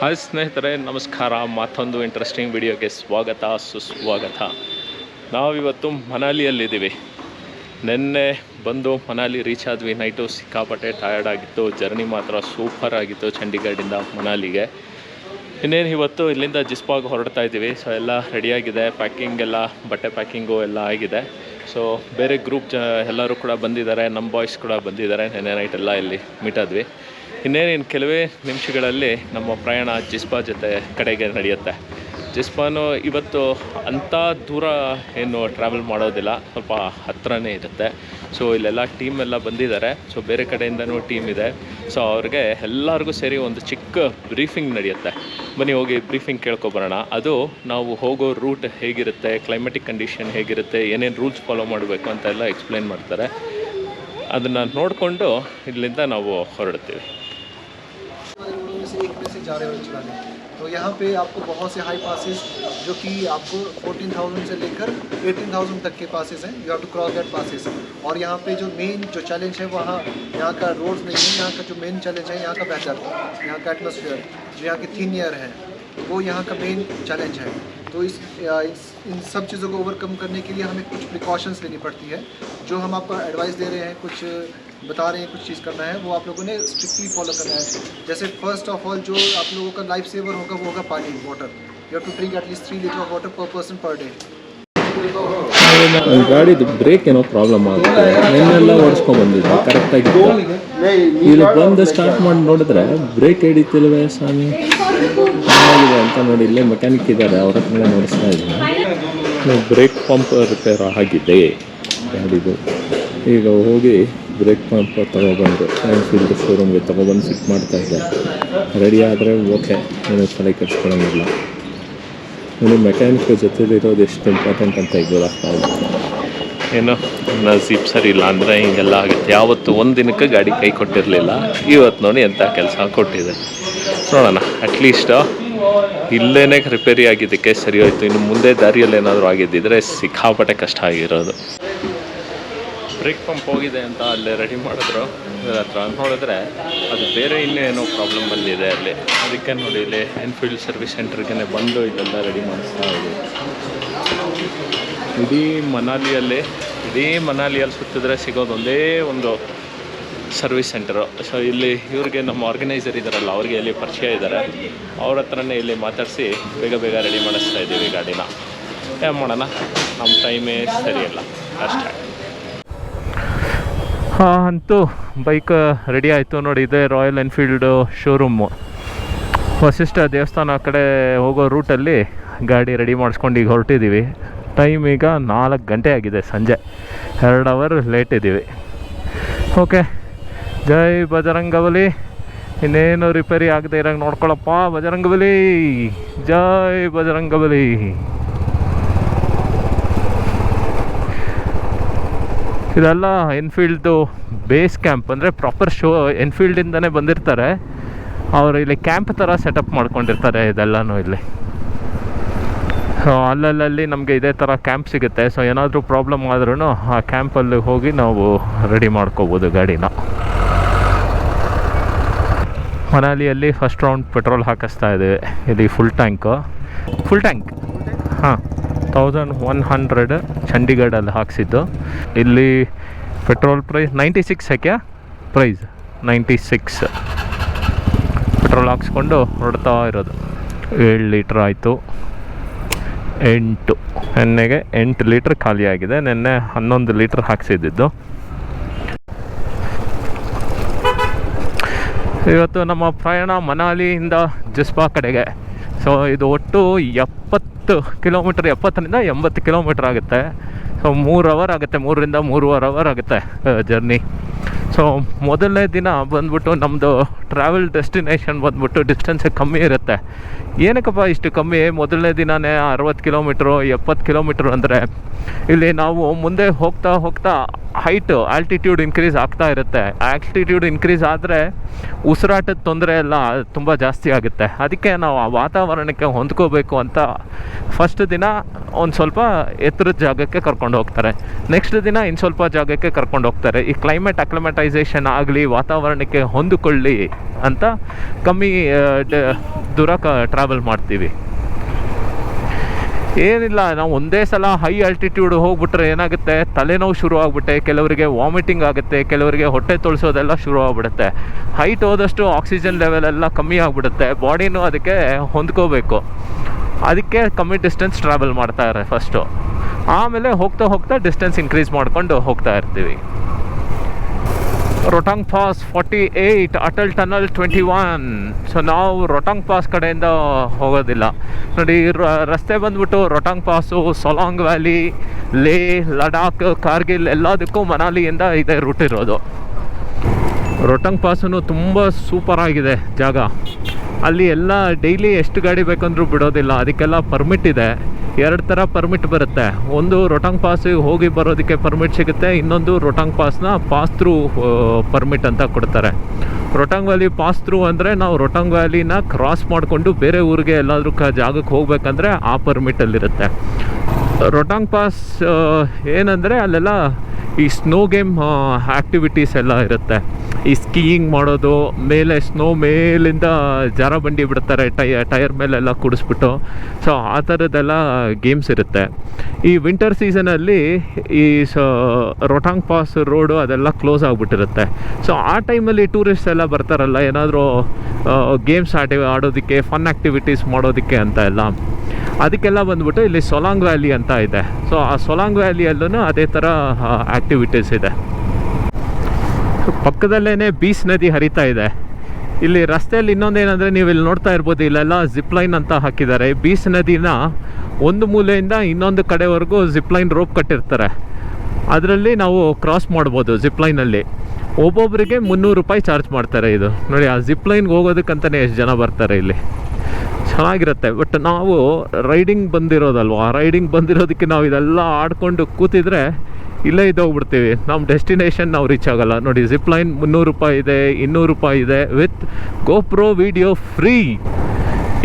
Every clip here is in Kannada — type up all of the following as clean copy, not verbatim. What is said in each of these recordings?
ಹಾಯ್ ಸ್ನೇಹಿತರೆ, ನಮಸ್ಕಾರ. ಮತ್ತೊಂದು ಇಂಟ್ರೆಸ್ಟಿಂಗ್ ವಿಡಿಯೋಗೆ ಸ್ವಾಗತ ಸುಸ್ವಾಗತ. ನಾವಿವತ್ತು ಮನಾಲಿಯಲ್ಲಿದ್ದೀವಿ. ನಿನ್ನೆ ಬಂದು ಮನಾಲಿ ರೀಚ್ ಆದ್ವಿ. ನೈಟು ಸಿಕ್ಕಾಪಟ್ಟೆ ಟಯರ್ಡ್ ಆಗಿತ್ತು. ಜರ್ನಿ ಮಾತ್ರ ಸೂಪರ್ ಆಗಿತ್ತು ಚಂಡೀಗಢದಿಂದ ಮನಾಲಿಗೆ. ಇನ್ನೇನು ಇವತ್ತು ಇಲ್ಲಿಂದ ಜಿಸ್ಪಾಗೆ ಹೊರಡ್ತಾ ಇದ್ದೀವಿ. ಸೊ ಎಲ್ಲ ರೆಡಿಯಾಗಿದೆ, ಪ್ಯಾಕಿಂಗ್ ಎಲ್ಲ, ಬಟ್ಟೆ ಪ್ಯಾಕಿಂಗು ಎಲ್ಲ ಆಗಿದೆ. ಸೊ ಬೇರೆ ಗ್ರೂಪ್ ಎಲ್ಲರೂ ಕೂಡ ಬಂದಿದ್ದಾರೆ, ನಮ್ಮ ಬಾಯ್ಸ್ ಕೂಡ ಬಂದಿದ್ದಾರೆ. ನೆನ್ನೆ ನೈಟೆಲ್ಲ ಇಲ್ಲಿ ಮೀಟ್ ಆದ್ವಿ. ಇನ್ನೇನು ಕೆಲವೇ ನಿಮಿಷಗಳಲ್ಲಿ ನಮ್ಮ ಪ್ರಯಾಣ ಜಿಸ್ಪಾ ಜೊತೆ ಕಡೆಗೆ ನಡೆಯುತ್ತೆ. ಜಿಸ್ಪಾನು ಇವತ್ತು ಅಂಥ ದೂರ ಏನು ಟ್ರಾವೆಲ್ ಮಾಡೋದಿಲ್ಲ, ಸ್ವಲ್ಪ ಹತ್ತಿರನೇ ಇರುತ್ತೆ. ಸೊ ಇಲ್ಲೆಲ್ಲ ಟೀಮ್ ಎಲ್ಲ ಬಂದಿದ್ದಾರೆ. ಸೊ ಬೇರೆ ಕಡೆಯಿಂದನೂ ಟೀಮ್ ಇದೆ. ಸೊ ಅವ್ರಿಗೆ ಎಲ್ಲರಿಗೂ ಸೇರಿ ಒಂದು ಚಿಕ್ಕ ಬ್ರೀಫಿಂಗ್ ನಡೆಯುತ್ತೆ. ಬನ್ನಿ ಹೋಗಿ ಬ್ರೀಫಿಂಗ್ ಕೇಳ್ಕೊಬರೋಣ. ಅದು ನಾವು ಹೋಗೋ ರೂಟ್ ಹೇಗಿರುತ್ತೆ, ಕ್ಲೈಮೆಟಿಕ್ ಕಂಡೀಷನ್ ಹೇಗಿರುತ್ತೆ, ಏನೇನು ರೂಲ್ಸ್ ಫಾಲೋ ಮಾಡಬೇಕು ಅಂತೆಲ್ಲ ಎಕ್ಸ್ಪ್ಲೇನ್ ಮಾಡ್ತಾರೆ. ಅದನ್ನು ನೋಡಿಕೊಂಡು ಇಲ್ಲಿಂದ ನಾವು ಹೊರಡ್ತೀವಿ. जा रहे हो चलाने, तो यहाँ पे आपको बहुत से हाई पासेस जो कि आपको 14,000 से लेकर 18,000 तक के पासेस हैं. You have to cross that passes. और यहाँ पे जो मेन जो चैलेंज है वहाँ यहाँ का रोड्स नहीं है. यहाँ का जो मेन चैलेंज है यहाँ का वेदर, यहाँ का एटमॉस्फेयर, जो यहाँ की थिन एयर है, वो यहाँ का मेन चैलेंज है. तो इन सब चीज़ों को ओवरकम करने के लिए हमें कुछ प्रिकॉशंस लेनी पड़ती है. जो हम आपको एडवाइस दे रहे हैं, कुछ बता रहे हैं, कुछ चीज़ करना है, वो आप लोगों ने स्ट्रिक्टली फॉलो करना है. जैसे फर्स्ट ऑफ ऑल जो आप लोगों का लाइफ सेवर होगा वो होगा पानी, water. You have to drink at least 3 litre of water per person per day. ಗಾಡಿದು ಬ್ರೇಕ್ ಏನೋ ಪ್ರಾಬ್ಲಮ್ ಆಗುತ್ತೆ. ನಿನ್ನೆಲ್ಲ ಓಡಿಸ್ಕೊಂಡು ಬಂದಿದ್ದೆ, ಕರೆಕ್ಟಾಗಿತ್ತು. ಇಲ್ಲಿ ಬಂದು ಸ್ಟಾರ್ಟ್ ಮಾಡಿ ನೋಡಿದ್ರೆ ಬ್ರೇಕ್ ಹಿಡಿತಿಲ್ವೇ ಸ್ವಾಮಿ ಏನಾಗಿದೆ ಅಂತ ನೋಡಿ. ಇಲ್ಲೇ ಮೆಕ್ಯಾನಿಕ್ ಇದ್ದಾರೆ, ಅವ್ರ ಹತ್ರ ನೋಡಿಸ್ತಾ ಇದ್ದೀನಿ. ಬ್ರೇಕ್ ಪಂಪ್ ರಿಪೇರ್ ಆಗಿದೆ ಗಾಡಿದು. ಈಗ ಹೋಗಿ ಬ್ರೇಕ್ ಪಂಪ್ ತೊಗೊಬಂದು ಎನ್ಫೀಲ್ಡ್ ಶೋರೂಮ್ಗೆ ತೊಗೊಬಂದು ಫಿಟ್ ಮಾಡ್ತಾಯಿದ್ದೆ. ರೆಡಿ ಆದರೆ ಓಕೆ, ಏನು ತಲೆ ಕೆಡಿಸ್ಕೊಳ್ಳೋಂಗಿಲ್ಲ. ಇನ್ನು ಮೆಕ್ಯಾನಿಕ್ ಜೊತೆಲಿರೋದು ಎಷ್ಟು ಇಂಪಾರ್ಟೆಂಟ್ ಅಂತ ಈಗ ಗೊತ್ತಾಗ್ತಾ ಇದೆ. ಏನೋ ನಸೀಬ್ ಸರಿ ಇಲ್ಲ ಅಂದರೆ ಹಿಂಗೆಲ್ಲ ಆಗುತ್ತೆ. ಯಾವತ್ತು ಒಂದು ದಿನಕ್ಕೆ ಗಾಡಿ ಕೈ ಕೊಟ್ಟಿರಲಿಲ್ಲ, ಇವತ್ತು ನೋಡಿ ಎಂಥ ಕೆಲಸ ಕೊಟ್ಟಿದೆ. ನೋಡೋಣ, ಅಟ್ಲೀಸ್ಟ್ ಇಲ್ಲೇ ರಿಪೇರಿ ಆಗಿದ್ದಕ್ಕೆ ಸರಿ ಹೋಯ್ತು. ಇನ್ನು ಮುಂದೆ ದಾರಿಯಲ್ಲಿ ಏನಾದರೂ ಆಗಿದ್ದಿದ್ರೆ ಸಿಕ್ಕಾಪಟ್ಟೆ ಕಷ್ಟ ಆಗಿರೋದು. ಬ್ರೇಕ್ ಪಂಪ್ ಹೋಗಿದೆ ಅಂತ ಅಲ್ಲೇ ರೆಡಿ ಮಾಡಿದ್ರು. ಇದರ ಹತ್ರ ನೋಡಿದ್ರೆ ಅದು ಬೇರೆ ಇನ್ನೇನೋ ಪ್ರಾಬ್ಲಮ್ ಬಂದಿದೆ ಅಲ್ಲಿ. ಅದಕ್ಕೆ ನೋಡಿ ಇಲ್ಲಿ ಎನ್ಫೀಲ್ಡ್ ಸರ್ವಿಸ್ ಸೆಂಟ್ರಿಗೆ ಬಂದು ಇದೆಲ್ಲ ರೆಡಿ ಮಾಡಿಸ್ತಾ ಇದ್ದೀವಿ. ಇಡೀ ಮನಾಲಿಯಲ್ಲಿ ಸುತ್ತಿದ್ರೆ ಸಿಗೋದು ಒಂದೇ ಒಂದು ಸರ್ವಿಸ್ ಸೆಂಟರು. ಸೊ ಇಲ್ಲಿ ಇವ್ರಿಗೆ ನಮ್ಮ ಆರ್ಗನೈಸರ್ ಇದ್ದಾರಲ್ಲ, ಅವ್ರಿಗೆ ಇಲ್ಲಿ ಪರಿಚಯ ಇದ್ದಾರೆ. ಅವ್ರ ಹತ್ರನೇ ಇಲ್ಲಿ ಮಾತಾಡಿಸಿ ಬೇಗ ರೆಡಿ ಮಾಡಿಸ್ತಾ ಇದ್ದೀವಿ ಗಾಡಿನ. ಏನು ಮಾಡೋಣ, ನಮ್ಮ ಟೈಮೇ ಸರಿಯಿಲ್ಲ ಅಷ್ಟೇ. ಅಂತೂ ಬೈಕ್ ರೆಡಿ ಆಯಿತು ನೋಡಿ. ಇದೇ ರಾಯಲ್ ಎನ್ಫೀಲ್ಡು ಶೋರೂಮು. ವಸಿಷ್ಠ ದೇವಸ್ಥಾನ ಆ ಕಡೆ ಹೋಗೋ ರೂಟಲ್ಲಿ ಗಾಡಿ ರೆಡಿ ಮಾಡಿಸ್ಕೊಂಡು ಈಗ ಹೊರಟಿದ್ದೀವಿ. ಟೈಮ್ ಈಗ 4 ಗಂಟೆ ಆಗಿದೆ, ಸಂಜೆ 2 ಅವರ್ ಲೇಟ್ ಇದ್ದೀವಿ. ಓಕೆ, ಜೈ ಬಜರಂಗಬಲಿ. ಇನ್ನೇನು ರಿಪೇರಿ ಆಗದೆ ಇರೋಂಗೆ ನೋಡ್ಕೊಳಪ್ಪ ಬಜರಂಗಬಲಿ. ಜೈ ಬಜರಂಗಬಲಿ. ಇದೆಲ್ಲ ಎನ್ಫೀಲ್ಡ್ದು ಬೇಸ್ ಕ್ಯಾಂಪ್, ಅಂದರೆ ಪ್ರಾಪರ್ ಎನ್ಫೀಲ್ಡಿಂದನೇ ಬಂದಿರ್ತಾರೆ ಅವರು. ಇಲ್ಲಿ ಕ್ಯಾಂಪ್ ಥರ ಸೆಟಪ್ ಮಾಡ್ಕೊಂಡಿರ್ತಾರೆ ಇದೆಲ್ಲನೂ ಇಲ್ಲಿ. ಸೊ ಅಲ್ಲಲ್ಲಿ ನಮಗೆ ಇದೇ ಥರ ಕ್ಯಾಂಪ್ ಸಿಗುತ್ತೆ. ಸೊ ಏನಾದರೂ ಪ್ರಾಬ್ಲಮ್ ಆದ್ರೂ ಆ ಕ್ಯಾಂಪಲ್ಲಿ ಹೋಗಿ ನಾವು ರೆಡಿ ಮಾಡ್ಕೋಬೋದು ಗಾಡಿನ. ಮನಾಲಿಯಲ್ಲಿ ಫಸ್ಟ್ ರೌಂಡ್ ಪೆಟ್ರೋಲ್ ಹಾಕಿಸ್ತಾ ಇದ್ದೀವಿ. ಇಲ್ಲಿ ಫುಲ್ ಟ್ಯಾಂಕ್ ಹಾಂ, 1100 ಚಂಡೀಗಢಲ್ಲಿ ಹಾಕ್ಸಿದ್ದು. ಇಲ್ಲಿ ಪೆಟ್ರೋಲ್ ಪ್ರೈಸ್ 96 ಯಾಕೆ ಪ್ರೈಸ್ 96 ಪೆಟ್ರೋಲ್ ಹಾಕ್ಸ್ಕೊಂಡು ಹೊರಡ್ತಾ ಇರೋದು. 7 ಲೀಟ್ರ್ ಆಯಿತು. 8 ಎಣ್ಣೆಗೆ 8 ಲೀಟ್ರ್ ಖಾಲಿಯಾಗಿದೆ. ನೆನ್ನೆ 11 ಲೀಟ್ರ್ ಹಾಕ್ಸಿದ್ದು. ಇವತ್ತು ನಮ್ಮ ಪ್ರಯಾಣ ಮನಾಲಿಯಿಂದ ಜಿಸ್ಪಾ ಕಡೆಗೆ. ಸೊ ಇದು ಒಟ್ಟು 70 ಕಿಲೋಮೀಟ್ರ್, 70ರಿಂದ 80 ಕಿಲೋಮೀಟ್ರ್ ಆಗುತ್ತೆ. ಸೊ 3 ಅವರ್ ಆಗುತ್ತೆ, 3ರಿಂದ 3.5 ಅವರ್ ಆಗುತ್ತೆ ಜರ್ನಿ. ಸೊ ಮೊದಲನೇ ದಿನ ಬಂದ್ಬಿಟ್ಟು ನಮ್ಮದು ಟ್ರಾವೆಲ್ ಡೆಸ್ಟಿನೇಷನ್ ಬಂದ್ಬಿಟ್ಟು ಡಿಸ್ಟೆನ್ಸ್ ಕಮ್ಮಿ ಇರುತ್ತೆ. ಏನಕ್ಕಪ್ಪ ಇಷ್ಟು ಕಮ್ಮಿ? ಮೊದಲನೇ ದಿನವೇ 60 ಕಿಲೋಮೀಟ್ರು 70 ಕಿಲೋಮೀಟ್ರು ಅಂದರೆ ಇಲ್ಲಿ ನಾವು ಮುಂದೆ ಹೋಗ್ತಾ ಆಲ್ಟಿಟ್ಯೂಡ್ ಇನ್ಕ್ರೀಸ್ ಆಗ್ತಾ ಇರುತ್ತೆ. ಆಲ್ಟಿಟ್ಯೂಡ್ ಇನ್ಕ್ರೀಸ್ ಆದರೆ ಉಸಿರಾಟದ ತೊಂದರೆ ಎಲ್ಲ ತುಂಬ ಜಾಸ್ತಿ ಆಗುತ್ತೆ. ಅದಕ್ಕೆ ನಾವು ಆ ವಾತಾವರಣಕ್ಕೆ ಹೊಂದ್ಕೋಬೇಕು ಅಂತ ಫಸ್ಟ್ ದಿನ ಒಂದು ಸ್ವಲ್ಪ ಎತ್ತರದ ಜಾಗಕ್ಕೆ ಕರ್ಕೊಂಡು ಹೋಗ್ತಾರೆ. ನೆಕ್ಸ್ಟ್ ದಿನ ಇನ್ನು ಸ್ವಲ್ಪ ಜಾಗಕ್ಕೆ ಕರ್ಕೊಂಡು ಹೋಗ್ತಾರೆ. ಈ ಕ್ಲೈಮೇಟ್ ಅಕ್ಲಿಮಟೈಸೇಷನ್ ಆಗಲಿ, ವಾತಾವರಣಕ್ಕೆ ಹೊಂದಿಕೊಳ್ಳಿ ಅಂತ ಕಮ್ಮಿ ದೂರ ಟ್ರಾವೆಲ್ ಮಾಡ್ತೀವಿ. ಏನಿಲ್ಲ, ನಾವು ಒಂದೇ ಸಲ ಹೈ ಆಲ್ಟಿಟ್ಯೂಡ್ ಹೋಗ್ಬಿಟ್ರೆ ಏನಾಗುತ್ತೆ, ತಲೆನೋವು ಶುರು ಆಗಿಬಿಟ್ಟೆ, ಕೆಲವರಿಗೆ ವಾಮಿಟಿಂಗ್ ಆಗುತ್ತೆ, ಕೆಲವರಿಗೆ ಹೊಟ್ಟೆ ತೊಳ್ಸೋದೆಲ್ಲ ಶುರು ಆಗಿಬಿಡುತ್ತೆ. ಹೈಟ್ ಹೋದಷ್ಟು ಆಕ್ಸಿಜನ್ ಲೆವೆಲ್ ಎಲ್ಲ ಕಮ್ಮಿ ಆಗಿಬಿಡುತ್ತೆ, ಬಾಡಿನೂ ಅದಕ್ಕೆ ಹೊಂದ್ಕೋಬೇಕು. ಅದಕ್ಕೆ ಕಮ್ಮಿ ಡಿಸ್ಟೆನ್ಸ್ ಟ್ರಾವೆಲ್ ಮಾಡ್ತಾರೆ ಫಸ್ಟು, ಆಮೇಲೆ ಹೋಗ್ತಾ ಹೋಗ್ತಾ ಡಿಸ್ಟೆನ್ಸ್ ಇನ್ಕ್ರೀಸ್ ಮಾಡ್ಕೊಂಡು ಹೋಗ್ತಾ ಇರ್ತೀವಿ. Rohtang pass 48, Atal tunnel 21. So ನಾವು ರೊಟಾಂಗ್ ಪಾಸ್ ಕಡೆಯಿಂದ ಹೋಗೋದಿಲ್ಲ ನೋಡಿ. ರಸ್ತೆ ಬಂದ್ಬಿಟ್ಟು ರೊಟಾಂಗ್ ಪಾಸು, ಸೊಲಾಂಗ್ ವ್ಯಾಲಿ, ಲೇ, ಲಡಾಖ್, ಕಾರ್ಗಿಲ್ ಎಲ್ಲದಕ್ಕೂ ಮನಾಲಿಯಿಂದ ಇದೇ ರೂಟ್ ಇರೋದು. ರೊಟಾಂಗ್ ಪಾಸೂ ತುಂಬ ಸೂಪರಾಗಿದೆ ಜಾಗ. ಅಲ್ಲಿ ಎಲ್ಲ ಡೈಲಿ ಎಷ್ಟು ಗಾಡಿ ಬೇಕಂದ್ರೂ ಬಿಡೋದಿಲ್ಲ, ಅದಕ್ಕೆಲ್ಲ ಪರ್ಮಿಟ್ ಇದೆ. 2 ಥರ ಪರ್ಮಿಟ್ ಬರುತ್ತೆ. ಒಂದು ರೊಟಾಂಗ್ ಪಾಸ್ ಹೋಗಿ ಬರೋದಕ್ಕೆ ಪರ್ಮಿಟ್ ಸಿಗುತ್ತೆ, ಇನ್ನೊಂದು ರೊಟಾಂಗ್ ಪಾಸ್ನ ಪಾಸ್ ಥ್ರೂ ಪರ್ಮಿಟ್ ಅಂತ ಕೊಡ್ತಾರೆ. ರೊಟಾಂಗ್ ವ್ಯಾಲಿ ಪಾಸ್ ಥ್ರೂ ಅಂದರೆ ನಾವು ರೊಟಾಂಗ್ ವ್ಯಾಲಿನ ಕ್ರಾಸ್ ಮಾಡಿಕೊಂಡು ಬೇರೆ ಊರಿಗೆ ಎಲ್ಲಾದರೂ ಜಾಗಕ್ಕೆ ಹೋಗ್ಬೇಕಂದ್ರೆ ಆ ಪರ್ಮಿಟಲ್ಲಿರುತ್ತೆ. ರೊಟಾಂಗ್ ಪಾಸ್ ಏನಂದರೆ ಅಲ್ಲೆಲ್ಲ ಈ ಸ್ನೋ ಗೇಮ್ ಆ್ಯಕ್ಟಿವಿಟೀಸ್ ಎಲ್ಲ ಇರುತ್ತೆ. ಈ ಸ್ಕೀಯಿಂಗ್ ಮಾಡೋದು, ಮೇಲೆ ಸ್ನೋ ಮೇಲಿಂದ ಜಾರ ಬಂಡಿ ಬಿಡ್ತಾರೆ ಟೈರ್ ಮೇಲೆಲ್ಲ ಕೂಡಿಸ್ಬಿಟ್ಟು. ಸೊ ಆ ಥರದ್ದೆಲ್ಲ ಗೇಮ್ಸ್ ಇರುತ್ತೆ. ಈ ವಿಂಟರ್ ಸೀಸನಲ್ಲಿ ಈ ರೊಟಾಂಗ್ ಪಾಸ್ ರೋಡು ಅದೆಲ್ಲ ಕ್ಲೋಸ್ ಆಗಿಬಿಟ್ಟಿರುತ್ತೆ. ಸೊ ಆ ಟೈಮಲ್ಲಿ ಟೂರಿಸ್ಟ್ ಎಲ್ಲ ಬರ್ತಾರಲ್ಲ, ಏನಾದರೂ ಗೇಮ್ಸ್ ಆಡೋದಕ್ಕೆ, ಫನ್ ಆ್ಯಕ್ಟಿವಿಟೀಸ್ ಮಾಡೋದಕ್ಕೆ ಅಂತ ಎಲ್ಲ, ಅದಕ್ಕೆಲ್ಲ ಬಂದ್ಬಿಟ್ಟು ಇಲ್ಲಿ ಸೊಲಾಂಗ್ ವ್ಯಾಲಿ ಅಂತ ಇದೆ. ಸೊ ಆ ಸೊಲಾಂಗ್ ವ್ಯಾಲಿಯಲ್ಲೂ ಅದೇ ಥರ ಆ್ಯಕ್ಟಿವಿಟೀಸ್ ಇದೆ. ಪಕ್ಕದಲ್ಲೇ ಬೀಸ್ ನದಿ ಹರಿತಾ ಇದೆ. ಇಲ್ಲಿ ರಸ್ತೆಯಲ್ಲಿ ಇನ್ನೊಂದೇನೆಂದರೆ, ನೀವು ಇಲ್ಲಿ ನೋಡ್ತಾ ಇರ್ಬೋದು, ಇಲ್ಲೆಲ್ಲ ಜಿಪ್ಲೈನ್ ಅಂತ ಹಾಕಿದ್ದಾರೆ. ಬೀಸ್ ನದಿನ ಒಂದು ಮೂಲೆಯಿಂದ ಇನ್ನೊಂದು ಕಡೆವರೆಗೂ ಜಿಪ್ಲೈನ್ ರೋಪ್ ಕಟ್ಟಿರ್ತಾರೆ. ಅದರಲ್ಲಿ ನಾವು ಕ್ರಾಸ್ ಮಾಡ್ಬೋದು. ಜಿಪ್ಲೈನಲ್ಲಿ ಒಬ್ಬೊಬ್ಬರಿಗೆ 300 ರೂಪಾಯಿ ಚಾರ್ಜ್ ಮಾಡ್ತಾರೆ. ಇದು ನೋಡಿ, ಆ ಜಿಪ್ಲೈನ್ಗೆ ಹೋಗೋದಕ್ಕಂತಲೇ ಎಷ್ಟು ಜನ ಬರ್ತಾರೆ ಇಲ್ಲಿ. ಚೆನ್ನಾಗಿರುತ್ತೆ. ಬಟ್ ನಾವು ರೈಡಿಂಗ್ ಬಂದಿರೋದಲ್ವ, ರೈಡಿಂಗ್ ಬಂದಿರೋದಕ್ಕೆ ನಾವು ಇದೆಲ್ಲ ಆಡ್ಕೊಂಡು ಕೂತಿದ್ರೆ ಇಲ್ಲೇ ಇದ್ದೋಗ್ಬಿಡ್ತೀವಿ. ನಮ್ಮ ಡೆಸ್ಟಿನೇಷನ್ ನಾವು ರೀಚ್ ಆಗೋಲ್ಲ. ನೋಡಿ, ಜಿಪ್ಲೈನ್ 300 ರೂಪಾಯಿ ಇದೆ, 200 ರೂಪಾಯಿ ಇದೆ, ವಿತ್ ಗೋಪ್ರೋ ವಿಡಿಯೋ ಫ್ರೀ.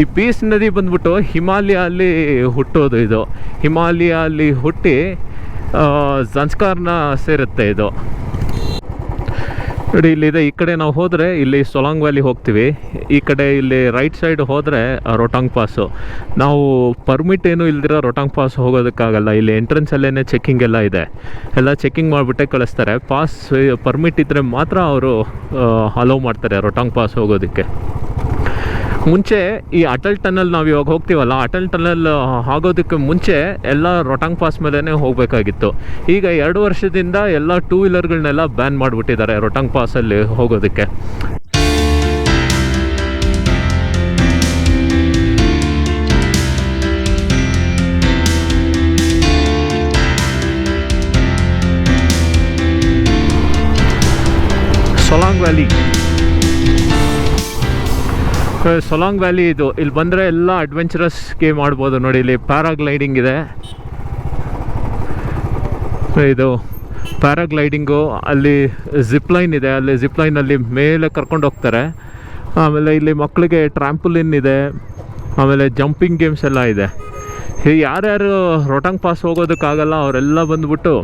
ಈ ಬೀಸ್ ನದಿ ಬಂದ್ಬಿಟ್ಟು ಹಿಮಾಲಯಲ್ಲಿ ಹುಟ್ಟೋದು. ಇದು ಹಿಮಾಲಯಲ್ಲಿ ಹುಟ್ಟಿ ಜನ್ಸ್ಕಾರ್ನ ಸೇರುತ್ತೆ ಇದು. ನೋಡಿ, ಇಲ್ಲಿದೆ. ಈ ಕಡೆ ನಾವು ಹೋದರೆ ಇಲ್ಲಿ ಸೊಲಾಂಗ್ ವ್ಯಾಲಿ ಹೋಗ್ತೀವಿ. ಈ ಕಡೆ ಇಲ್ಲಿ ರೈಟ್ ಸೈಡ್ ಹೋದರೆ ರೊಟಾಂಗ್ ಪಾಸು. ನಾವು ಪರ್ಮಿಟ್ ಏನು ಇಲ್ದಿರೋ ರೊಟಾಂಗ್ ಪಾಸ್ ಹೋಗೋದಕ್ಕಾಗಲ್ಲ. ಇಲ್ಲಿ ಎಂಟ್ರೆನ್ಸಲ್ಲೇ ಚೆಕ್ಕಿಂಗ್ ಎಲ್ಲ ಇದೆ. ಎಲ್ಲ ಚೆಕ್ಕಿಂಗ್ ಮಾಡಿಬಿಟ್ಟೆ ಕಳಿಸ್ತಾರೆ. ಪಾಸ್ ಪರ್ಮಿಟ್ ಇದ್ದರೆ ಮಾತ್ರ ಅವರು ಅಲೋ ಮಾಡ್ತಾರೆ ರೊಟಾಂಗ್ ಪಾಸ್ ಹೋಗೋದಕ್ಕೆ. ಮುಂಚೆ ಈ ಅಟಲ್ ಟನಲ್ ನಾವು ಇವಾಗ ಹೋಗ್ತೀವಲ್ಲ, ಅಟಲ್ ಟನಲ್ ಆಗೋದಕ್ಕೆ ಮುಂಚೆ ಎಲ್ಲ ರೊಟಾಂಗ್ ಪಾಸ್ ಮೇಲೇ ಹೋಗಬೇಕಾಗಿತ್ತು. ಈಗ 2 ವರ್ಷದಿಂದ ಎಲ್ಲ 2 ವೀಲರ್ಗಳನ್ನೆಲ್ಲ ಬ್ಯಾನ್ ಮಾಡಿಬಿಟ್ಟಿದ್ದಾರೆ ರೊಟಾಂಗ್ ಪಾಸಲ್ಲಿ ಹೋಗೋದಕ್ಕೆ. ಸೊಲಾಂಗ್ ವ್ಯಾಲಿ, ಸೊಲಾಂಗ್ ವ್ಯಾಲಿ ಇದು. ಇಲ್ಲಿ ಬಂದರೆ ಎಲ್ಲ ಅಡ್ವೆಂಚರಸ್ ಗೇಮ್ ಆಡ್ಬೋದು. ನೋಡಿ, ಇಲ್ಲಿ ಪ್ಯಾರಾಗ್ಲೈಡಿಂಗ್ ಇದೆ. ಇದು ಪ್ಯಾರಾಗ್ಲೈಡಿಂಗು, ಅಲ್ಲಿ ಜಿಪ್ಲೈನ್ ಇದೆ. ಅಲ್ಲಿ ಜಿಪ್ಲೈನಲ್ಲಿ ಮೇಲೆ ಕರ್ಕೊಂಡು ಹೋಗ್ತಾರೆ. ಆಮೇಲೆ ಇಲ್ಲಿ ಮಕ್ಕಳಿಗೆ ಟ್ರ್ಯಾಂಪುಲಿನ್ ಇದೆ. ಆಮೇಲೆ ಜಂಪಿಂಗ್ ಗೇಮ್ಸ್ ಎಲ್ಲ ಇದೆ. ಯಾರ್ಯಾರು ರೊಟಾಂಗ್ ಪಾಸ್ ಹೋಗೋದಕ್ಕಾಗಲ್ಲ ಅವರೆಲ್ಲ ಬಂದುಬಿಟ್ಟು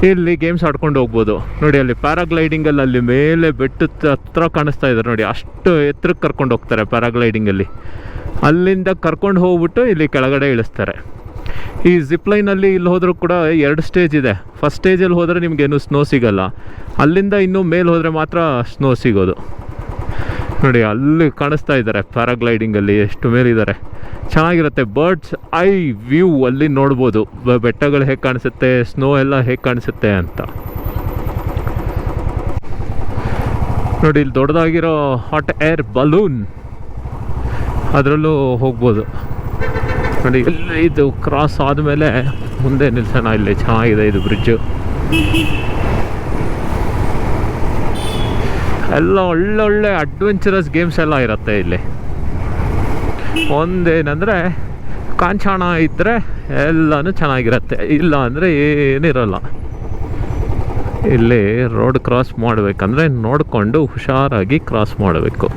ಇಲ್ಲಿ ಗೇಮ್ಸ್ ಆಡ್ಕೊಂಡು ಹೋಗ್ಬೋದು. ನೋಡಿ, ಅಲ್ಲಿ ಪ್ಯಾರಾಗ್ಲೈಡಿಂಗಲ್ಲಿ ಅಲ್ಲಿ ಮೇಲೆ ಬೆಟ್ಟದ ಹತ್ರ ಕಾಣಿಸ್ತಾ ಇದೆ ನೋಡಿ, ಅಷ್ಟು ಎತ್ತರಕ್ಕೆ ಕರ್ಕೊಂಡು ಹೋಗ್ತಾರೆ ಪ್ಯಾರಾಗ್ಲೈಡಿಂಗಲ್ಲಿ. ಅಲ್ಲಿಂದ ಕರ್ಕೊಂಡು ಹೋಗ್ಬಿಟ್ಟು ಇಲ್ಲಿ ಕೆಳಗಡೆ ಇಳಿಸ್ತಾರೆ. ಈ ಜಿಪ್ಲೈನಲ್ಲಿ ಇಲ್ಲಿ ಹೋದರೂ ಕೂಡ 2 ಸ್ಟೇಜ್ ಇದೆ. ಫಸ್ಟ್ ಸ್ಟೇಜಲ್ಲಿ ಹೋದರೆ ನಿಮಗೇನು ಸ್ನೋ ಸಿಗೋಲ್ಲ, ಅಲ್ಲಿಂದ ಇನ್ನೂ ಮೇಲೆ ಹೋದರೆ ಮಾತ್ರ ಸ್ನೋ ಸಿಗೋದು. ನೋಡಿ, ಅಲ್ಲಿ ಕಾಣಿಸ್ತಾ ಇದ್ದಾರೆ ಪ್ಯಾರಾಗ್ಲೈಡಿಂಗಲ್ಲಿ ಎಷ್ಟು ಮೇಲಿದ್ದಾರೆ. ಚೆನ್ನಾಗಿರುತ್ತೆ. ಬರ್ಡ್ಸ್ ಐ ವ್ಯೂ ಅಲ್ಲಿ ನೋಡ್ಬೋದು, ಬೆಟ್ಟಗಳು ಹೇಗೆ ಕಾಣಿಸುತ್ತೆ, ಸ್ನೋ ಎಲ್ಲ ಹೇಗೆ ಕಾಣಿಸುತ್ತೆ ಅಂತ. ನೋಡಿ, ಇಲ್ಲಿ ದೊಡ್ಡದಾಗಿರೋ ಹಾಟ್ ಏರ್ ಬಲೂನ್, ಅದರಲ್ಲೂ ಹೋಗ್ಬೋದು. ನೋಡಿ, ಇಲ್ಲಿ ಇದು ಕ್ರಾಸ್ ಆದಮೇಲೆ ಮುಂದೆ ನಿಲ್ಸೋಣ. ಇಲ್ಲಿ ಚೆನ್ನಾಗಿದೆ ಇದು ಬ್ರಿಡ್ಜು. ಎಲ್ಲ ಒಳ್ಳೊಳ್ಳೆ ಅಡ್ವೆಂಚರಸ್ ಗೇಮ್ಸ್ ಎಲ್ಲ ಇರುತ್ತೆ ಇಲ್ಲಿ. ಒಂದೇನೆಂದರೆ ಕಾಂಚಾಣ ಇದ್ದರೆ ಎಲ್ಲನೂ ಚೆನ್ನಾಗಿರುತ್ತೆ, ಇಲ್ಲ ಅಂದರೆ ಏನಿರಲ್ಲ. ಇಲ್ಲಿ ರೋಡ್ ಕ್ರಾಸ್ ಮಾಡಬೇಕಂದ್ರೆ ನೋಡಿಕೊಂಡು ಹುಷಾರಾಗಿ ಕ್ರಾಸ್ ಮಾಡಬೇಕು.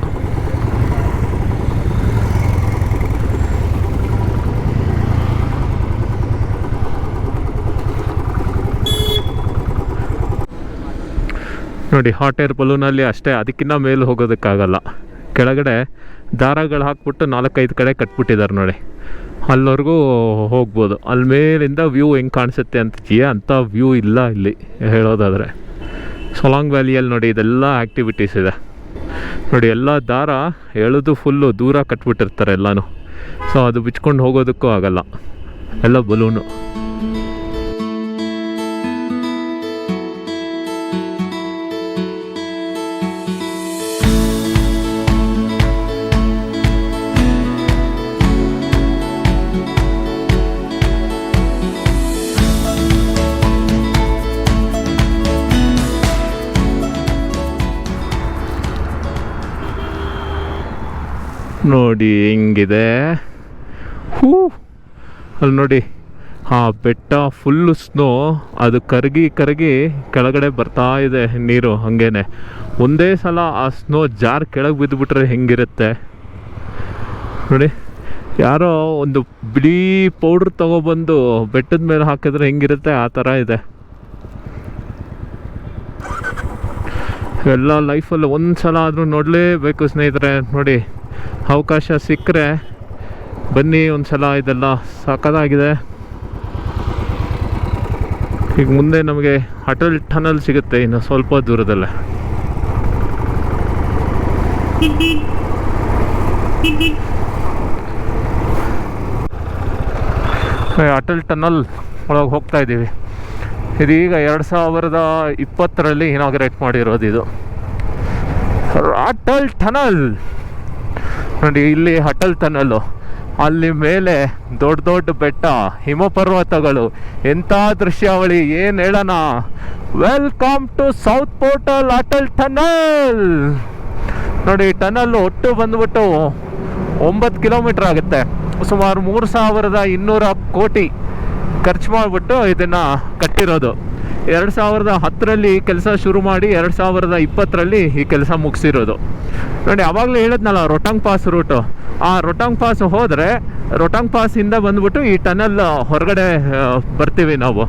ನೋಡಿ ಹಾಟ್ ಏರ್ ಬಲೂನಲ್ಲಿ ಅಷ್ಟೇ, ಅದಕ್ಕಿಂತ ಮೇಲೆ ಹೋಗೋದಕ್ಕಾಗಲ್ಲ. ಕೆಳಗಡೆ ದಾರಗಳು ಹಾಕ್ಬಿಟ್ಟು 4-5 ಕಡೆ ಕಟ್ಬಿಟ್ಟಿದ್ದಾರೆ ನೋಡಿ, ಅಲ್ಲಿವರೆಗೂ ಹೋಗ್ಬೋದು. ಅಲ್ಲಿ ಮೇಲಿಂದ ವ್ಯೂ ಹೆಂಗೆ ಕಾಣಿಸುತ್ತೆ ಅಂಥ ವ್ಯೂ ಇಲ್ಲ ಇಲ್ಲಿ ಹೇಳೋದಾದರೆ. ಸೊಲಾಂಗ್ ವ್ಯಾಲಿಯಲ್ಲಿ ನೋಡಿ ಇದೆಲ್ಲ ಆ್ಯಕ್ಟಿವಿಟೀಸ್ ಇದೆ ನೋಡಿ. ಎಲ್ಲ ದಾರ ಎಳೆದು ಫುಲ್ಲು ದೂರ ಕಟ್ಬಿಟ್ಟಿರ್ತಾರೆ ಎಲ್ಲನೂ. ಸೊ ಅದು ಬಿಚ್ಕೊಂಡು ಹೋಗೋದಕ್ಕೂ ಆಗಲ್ಲ, ಎಲ್ಲ ಬಲೂನು. ನೋಡಿ ಹೆಂಗಿದೆ, ಅಲ್ಲಿ ನೋಡಿ ಆ ಬೆಟ್ಟ ಫುಲ್ಲು ಸ್ನೋ, ಅದು ಕರಗಿ ಕೆಳಗಡೆ ಬರ್ತಾ ಇದೆ ನೀರು. ಹಾಗೇನೆ ಒಂದೇ ಸಲ ಆ ಸ್ನೋ ಜಾರ್ ಕೆಳಗೆ ಬಿದ್ದುಬಿಟ್ರೆ ಹೆಂಗಿರುತ್ತೆ ನೋಡಿ. ಯಾರೋ ಒಂದು ಬಿಳಿ ಪೌಡ್ರ್ ತೊಗೊಬಂದು ಬೆಟ್ಟದ ಮೇಲೆ ಹಾಕಿದ್ರೆ ಹೆಂಗಿರುತ್ತೆ ಆ ಥರ ಇದೆ. ಎಲ್ಲ ಲೈಫಲ್ಲಿ ಒಂದು ಸಲ ಆದರೂ ನೋಡಲೇಬೇಕು ಸ್ನೇಹಿತರೆ. ನೋಡಿ ಅವಕಾಶ ಸಿಕ್ಕರೆ ಬನ್ನಿ ಒಂದು ಸಲ, ಇದೆಲ್ಲ ಸಖತ್ತಾಗಿದೆ. ಈಗ ಮುಂದೆ ನಮಗೆ ಅಟಲ್ ಟನಲ್ ಸಿಗುತ್ತೆ ಇನ್ನು ಸ್ವಲ್ಪ ದೂರದಲ್ಲೇ. ಅಟಲ್ ಟನಲ್ ಒಳಗೆ ಹೋಗ್ತಾ ಇದ್ದೀವಿ. ಇದೀಗ 2020ರಲ್ಲಿ ಇನಾಗ್ರೇಟ್ ಮಾಡಿರೋದು ಇದು ಅಟಲ್ ಟನಲ್. ನೋಡಿ ಇಲ್ಲಿ ಅಟಲ್ ಟನಲ್ಲು, ಅಲ್ಲಿ ಮೇಲೆ ದೊಡ್ಡ ದೊಡ್ಡ ಬೆಟ್ಟ, ಹಿಮಪರ್ವತಗಳು, ಎಂಥ ದೃಶ್ಯಾವಳಿ ಏನು ಹೇಳೋಣ. Welcome to south portal Atal tunnel. ನೋಡಿ ಟನಲ್ಲು ಒಟ್ಟು ಬಂದ್ಬಿಟ್ಟು 9 ಕಿಲೋಮೀಟ್ರ್ ಆಗುತ್ತೆ. ಸುಮಾರು 3200 ಕೋಟಿ ಖರ್ಚು ಮಾಡಿಬಿಟ್ಟು ಇದನ್ನು ಕಟ್ಟಿರೋದು. 2010ರಲ್ಲಿ ಕೆಲಸ ಶುರು ಮಾಡಿ 2020ರಲ್ಲಿ ಈ ಕೆಲಸ ಮುಗಿಸಿರೋದು. ನೋಡಿ ಆವಾಗಲೇ ಹೇಳಿದ್ನಲ್ಲ ರೊಟಾಂಗ್ ಪಾಸ್ ರೂಟು, ಆ ರೊಟಾಂಗ್ ಪಾಸ್ ಹೋದರೆ ರೊಟಾಂಗ್ ಪಾಸಿಂದ ಬಂದ್ಬಿಟ್ಟು ಈ ಟನಲ್ ಹೊರಗಡೆ ಬರ್ತೀವಿ ನಾವು.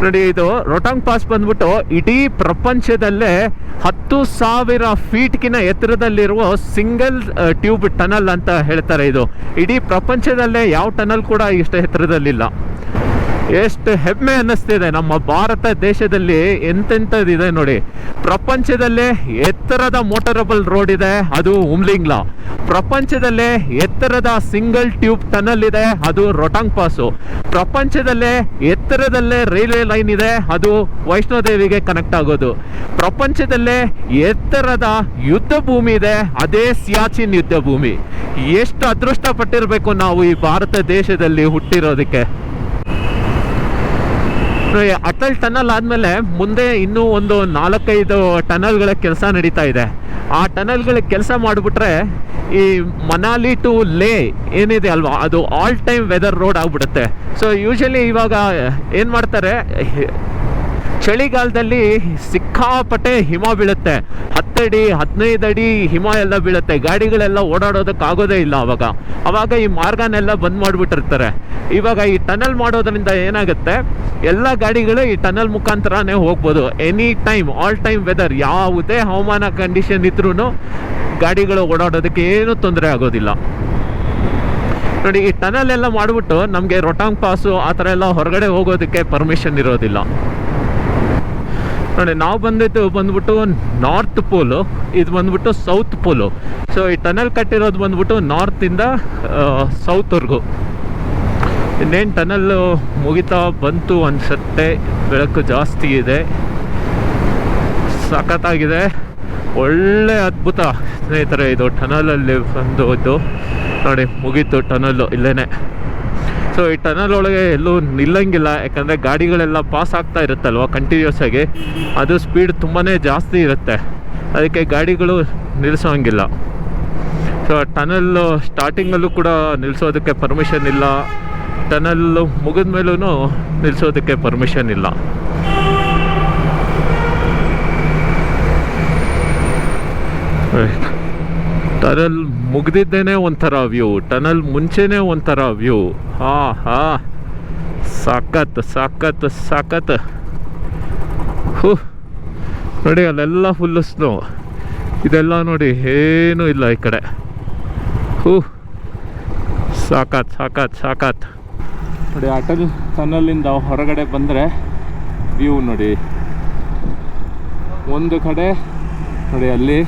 ನೋಡಿ ಇದು ರೊಟಾಂಗ್ ಪಾಸ್ ಬಂದ್ಬಿಟ್ಟು ಇಡೀ ಪ್ರಪಂಚದಲ್ಲೇ 10,000 ಫೀಟ್ಗಿನ ಎತ್ತರದಲ್ಲಿರುವ ಸಿಂಗಲ್ ಟ್ಯೂಬ್ ಟನಲ್ ಅಂತ ಹೇಳ್ತಾರೆ. ಇದು ಇಡೀ ಪ್ರಪಂಚದಲ್ಲೇ ಯಾವ ಟನಲ್ ಕೂಡ ಇಷ್ಟು ಎತ್ತರದಲ್ಲಿಲ್ಲ. ಎಷ್ಟು ಹೆಮ್ಮೆ ಅನ್ನಿಸ್ತಿದೆ ನಮ್ಮ ಭಾರತ ದೇಶದಲ್ಲಿ ಎಂತೆಂಥದ್ದಿದೆ ನೋಡಿ. ಪ್ರಪಂಚದಲ್ಲೇ ಎತ್ತರದ ಮೋಟರಬಲ್ ರೋಡ್ ಇದೆ, ಅದು ಉಮ್ಲಿಂಗ್ಲಾ. ಪ್ರಪಂಚದಲ್ಲೇ ಎತ್ತರದ ಸಿಂಗಲ್ ಟ್ಯೂಬ್ ಟನಲ್ ಇದೆ, ಅದು ರೊಟಾಂಗ್ ಪಾಸು. ಪ್ರಪಂಚದಲ್ಲೇ ಎತ್ತರದಲ್ಲೇ ರೈಲ್ವೆ ಲೈನ್ ಇದೆ, ಅದು ವೈಷ್ಣೋದೇವಿಗೆ ಕನೆಕ್ಟ್ ಆಗೋದು. ಪ್ರಪಂಚದಲ್ಲೇ ಎತ್ತರದ ಯುದ್ಧ ಭೂಮಿ ಇದೆ, ಅದೇ ಸಿಯಾಚಿನ್ ಯುದ್ಧ ಭೂಮಿ. ಎಷ್ಟು ಅದೃಷ್ಟ ಪಟ್ಟಿರಬೇಕು ನಾವು ಈ ಭಾರತ ದೇಶದಲ್ಲಿ ಹುಟ್ಟಿರೋದಕ್ಕೆ. ಅಟಲ್ ಟನಲ್ ಆದಮೇಲೆ ಮುಂದೆ ಇನ್ನೂ ಒಂದು 4-5 ಟನಲ್ಗಳ ಕೆಲಸ ನಡೀತಾ ಇದೆ. ಆ ಟನಲ್ಗಳ ಕೆಲಸ ಮಾಡಿಬಿಟ್ರೆ ಈ ಮನಾಲಿ ಟು ಲೇ ಏನಿದೆ ಅಲ್ವಾ, ಅದು ಆಲ್ ಟೈಮ್ ವೆದರ್ ರೋಡ್ ಆಗಿಬಿಡುತ್ತೆ. ಸೊ ಯೂಶಲಿ ಇವಾಗ ಏನು ಮಾಡ್ತಾರೆ, ಚಳಿಗಾಲದಲ್ಲಿ ಸಿಕ್ಕಾಪಟ್ಟೆ ಹಿಮ ಬೀಳುತ್ತೆ. 10 ಅಡಿ 15 ಅಡಿ ಹಿಮ ಎಲ್ಲ ಬೀಳುತ್ತೆ. ಗಾಡಿಗಳೆಲ್ಲ ಓಡಾಡೋದಕ್ಕಾಗೋದೇ ಇಲ್ಲ ಅವಾಗ ಈ ಮಾರ್ಗನೆಲ್ಲ ಬಂದ್ ಮಾಡಿಬಿಟ್ಟಿರ್ತಾರೆ. ಇವಾಗ ಈ ಟನಲ್ ಮಾಡೋದ್ರಿಂದ ಏನಾಗುತ್ತೆ, ಎಲ್ಲ ಗಾಡಿಗಳು ಈ ಟನಲ್ ಮುಖಾಂತರನೇ ಹೋಗ್ಬೋದು. Any time all time weather, ಯಾವುದೇ ಹವಾಮಾನ ಕಂಡೀಷನ್ ಇದ್ರೂ ಗಾಡಿಗಳು ಓಡಾಡೋದಕ್ಕೆ ಏನೂ ತೊಂದರೆ ಆಗೋದಿಲ್ಲ. ನೋಡಿ ಈ ಟನಲ್ ಎಲ್ಲ ಮಾಡಿಬಿಟ್ಟು ನಮಗೆ ರೊಟಾಂಗ್ ಪಾಸು ಆ ಥರ ಎಲ್ಲ ಹೊರಗಡೆ ಹೋಗೋದಕ್ಕೆ ಪರ್ಮಿಷನ್ ಇರೋದಿಲ್ಲ. ನೋಡಿ ನಾವು ಬಂದ್ಬಿಟ್ಟು ನಾರ್ತ್ ಪೋಲು, ಇದು ಬಂದ್ಬಿಟ್ಟು ಸೌತ್ ಪೋಲು. ಸೊ ಈ ಟನಲ್ ಕಟ್ಟಿರೋದು ಬಂದ್ಬಿಟ್ಟು ನಾರ್ತಿಂದ ಸೌತ್ವರೆಗೂ. ಇನ್ನೇನು ಟನಲ್ಲು ಮುಗಿತಾ ಬಂತು ಅನಿಸುತ್ತೆ. ಬೆಳಕು ಜಾಸ್ತಿ ಇದೆ, ಸಖತ್ತಾಗಿದೆ, ಒಳ್ಳೆ ಅದ್ಭುತ ಸ್ನೇಹಿತರೆ. ಇದು ಟನಲಲ್ಲಿ ಬಂದು ನೋಡಿ ಮುಗೀತು ಟನಲ್ಲು ಇಲ್ಲೇ. ಸೊ ಈ ಟನಲ್ ಒಳಗೆ ಎಲ್ಲೂ ನಿಲ್ಲಂಗಿಲ್ಲ, ಯಾಕಂದರೆ ಗಾಡಿಗಳೆಲ್ಲ ಪಾಸ್ ಆಗ್ತಾ ಇರುತ್ತಲ್ವ ಕಂಟಿನ್ಯೂಸ್ ಆಗಿ, ಅದು ಸ್ಪೀಡ್ ತುಂಬಾ ಜಾಸ್ತಿ ಇರುತ್ತೆ, ಅದಕ್ಕೆ ಗಾಡಿಗಳು ನಿಲ್ಲಿಸೋಂಗಿಲ್ಲ. ಸೊ ಟನಲ್ಲು ಸ್ಟಾರ್ಟಿಂಗಲ್ಲೂ ಕೂಡ ನಿಲ್ಲಿಸೋದಕ್ಕೆ ಪರ್ಮಿಷನ್ ಇಲ್ಲ, ಟನಲ್ಲು ಮುಗಿದ ಮೇಲೂ ನಿಲ್ಲಿಸೋದಕ್ಕೆ ಪರ್ಮಿಷನ್ ಇಲ್ಲ. ಟನಲ್ ಮುಗ್ದಿದ್ದೇನೆ ಒಂಥರ ವ್ಯೂ, ಟನಲ್ ಮುಂಚೆನೇ ಒಂಥರ ವ್ಯೂ. ಹಾ ಸಖತ್ ಸಖತ್ ಸಖತ್. ನೋಡಿ ಅಲ್ಲೆಲ್ಲ ಫುಲ್ಲು ಸ್ನೋ. ಇದೆಲ್ಲ ನೋಡಿ ಏನೂ ಇಲ್ಲ ಈ ಕಡೆ. ಹೂ ಸಾಕಾತ್ ಸಾಕಾತ್ ಸಾಕಾತ್. ನೋಡಿ ಅಟಲ್ ಟನಲಿಂದ ಹೊರಗಡೆ ಬಂದರೆ ವ್ಯೂ ನೋಡಿ. ಒಂದು ಕಡೆ ನೋಡಿ ಅಲ್ಲಿ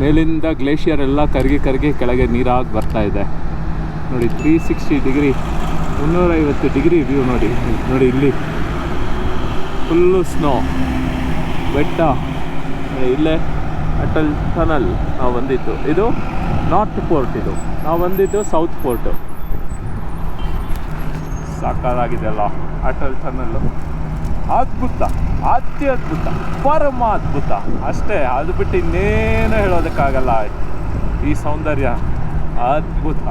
ಮೇಲಿಂದ ಗ್ಲೇಷಿಯರ್ ಎಲ್ಲ ಕರಗಿ ಕೆಳಗೆ ನೀರಾಗಿ ಬರ್ತಾ ಇದೆ ನೋಡಿ. 360 ಡಿಗ್ರಿ 350 ಡಿಗ್ರಿ ವ್ಯೂ ನೋಡಿ. ನೋಡಿ ಇಲ್ಲಿ ಫುಲ್ಲು ಸ್ನೋ, ಬೆಟ್ಟ. ಇಲ್ಲೇ ಅಟಲ್ ಟನಲ್ ನಾವು ಬಂದಿದ್ದು. ಇದು ನಾರ್ತ್ ಪೋರ್ಟ್, ಇದು ನಾವು ಬಂದಿದ್ದು ಸೌತ್ ಪೋರ್ಟು. ಸಾಕಾಗಿದೆ ಅಲ್ಲ ಅಟಲ್ ಟನಲ್ಲು. ಅದ್ಭುತ, ಅತ್ಯದ್ಭುತ, ಪರಮ ಅದ್ಭುತ ಅಷ್ಟೇ. ಅದು ಬಿಟ್ಟು ಇನ್ನೇನು ಹೇಳೋದಕ್ಕಾಗಲ್ಲ. ಈ ಸೌಂದರ್ಯ ಅದ್ಭುತ.